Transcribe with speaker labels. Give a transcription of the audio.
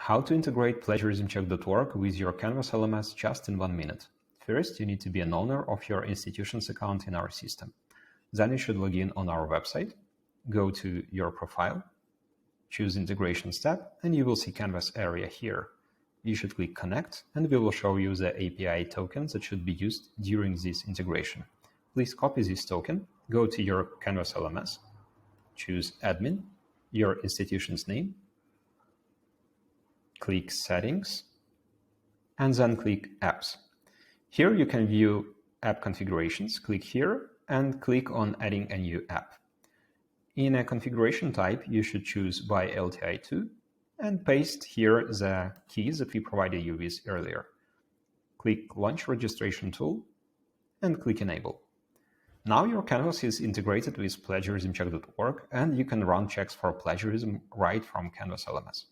Speaker 1: How to integrate PlagiarismCheck.org with your Canvas LMS just in 1 minute. First, you need to be an owner of your institution's account in our system. Then you should log in on our website, go to your profile, choose Integrations tab, and you will see Canvas area here. You should click Connect, and we will show you the API tokens that should be used during this integration. Please copy this token, go to your Canvas LMS, choose Admin, your institution's name, click Settings, and then click Apps. Here you can view app configurations. Click here and click on Adding a new app. In a configuration type, you should choose by LTI2 and paste here the keys that we provided you with earlier. Click Launch Registration Tool and click Enable. Now your Canvas is integrated with PlagiarismCheck.org and you can run checks for plagiarism right from Canvas LMS.